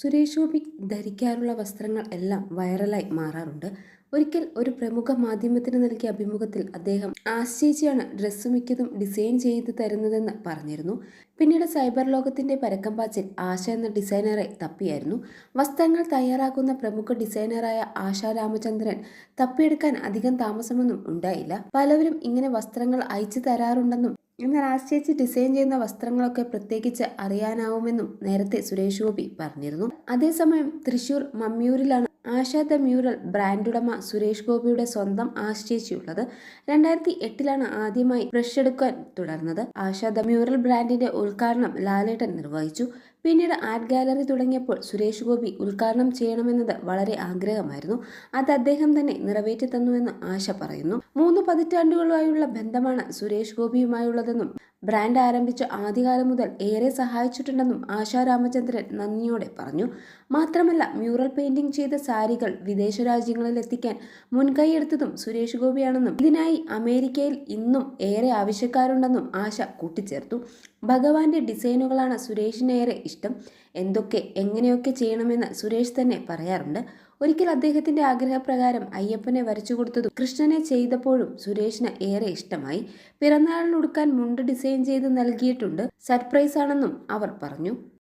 സുരേഷ് ഗോപി ധരിക്കാറുള്ള വസ്ത്രങ്ങൾ എല്ലാം വൈറലായി മാറാറുണ്ട്. ഒരിക്കൽ ഒരു പ്രമുഖ മാധ്യമത്തിന് നൽകിയ അഭിമുഖത്തിൽ അദ്ദേഹം ആശ്ചേച്ചിയാണ് ഡ്രസ്സ് മിക്കതും ഡിസൈൻ ചെയ്ത് തരുന്നതെന്ന് പറഞ്ഞിരുന്നു. പിന്നീട് സൈബർ ലോകത്തിന്റെ പരക്കം പാച്ചിൽ ആശ എന്ന ഡിസൈനറെ തപ്പിയായിരുന്നു. വസ്ത്രങ്ങൾ തയ്യാറാക്കുന്ന പ്രമുഖ ഡിസൈനറായ ആശ രാമചന്ദ്രൻ തപ്പിയെടുക്കാൻ അധികം താമസമൊന്നും ഉണ്ടായില്ല. പലവരും ഇങ്ങനെ വസ്ത്രങ്ങൾ അയച്ചു തരാറുണ്ടെന്നും എന്നാൽ ആശ്ചേച്ചി ഡിസൈൻ ചെയ്യുന്ന വസ്ത്രങ്ങളൊക്കെ പ്രത്യേകിച്ച് അറിയാനാവുമെന്നും നേരത്തെ സുരേഷ് ഗോപി പറഞ്ഞിരുന്നു. അതേസമയം തൃശൂർ മമ്മിയൂരിലാണ് ആശ ദ മ്യൂറൽ ബ്രാൻഡുടമ സുരേഷ് ഗോപിയുടെ സ്വന്തം ആശ്ചേച്ചിയുള്ളത്. 2008 ആദ്യമായി ബ്രഷ് എടുക്കാൻ തുടർന്നത്. ആശ ദ മ്യൂറൽ ബ്രാൻഡിന്റെ ഉദ്ഘാടനം ലാലേട്ടൻ നിർവഹിച്ചു. പിന്നീട് ആർട്ട് ഗാലറി തുടങ്ങിയപ്പോൾ സുരേഷ് ഗോപി ഉദ്ഘാടനം ചെയ്യണമെന്നത് വളരെ ആഗ്രഹമായിരുന്നു. അത് അദ്ദേഹം തന്നെ നിറവേറ്റി തന്നുവെന്ന് ആശ പറയുന്നു. 3 പതിറ്റാണ്ടുകളായുള്ള ബന്ധമാണ് സുരേഷ് ഗോപിയുമായുള്ളതെന്നും ബ്രാൻഡ് ആരംഭിച്ച ആദ്യകാലം മുതൽ ഏറെ സഹായിച്ചിട്ടുണ്ടെന്നും ആശ രാമചന്ദ്രൻ നന്ദിയോടെ പറഞ്ഞു. മാത്രമല്ല മ്യൂറൽ പെയിന്റിംഗ് ചെയ്ത സാരികൾ വിദേശ രാജ്യങ്ങളിൽ എത്തിക്കാൻ മുൻകൈയെടുത്തതും സുരേഷ് ഗോപിയാണെന്നും ഇതിനായി അമേരിക്കയിൽ ഇന്നും ഏറെ ആവശ്യക്കാരുണ്ടെന്നും ആശ കൂട്ടിച്ചേർത്തു. ഭഗവാന്റെ ഡിസൈനുകളാണ് സുരേഷിന് ഏറെ ഇഷ്ടം. എങ്ങനെയൊക്കെ ചെയ്യണമെന്ന് സുരേഷ് തന്നെ പറയാറുണ്ട്. ഒരിക്കൽ അദ്ദേഹത്തിന്റെ ആഗ്രഹപ്രകാരം അയ്യപ്പനെ വരച്ചു കൊടുത്തതും കൃഷ്ണനെ ചെയ്തപ്പോഴും സുരേഷിന് ഏറെ ഇഷ്ടമായി. പിറന്നാളിന് ഉടുക്കാൻ മുണ്ട് ഡിസൈൻ ചെയ്ത് നൽകിയിട്ടുണ്ട്. സർപ്രൈസ് ആണെന്നും അവർ പറഞ്ഞു.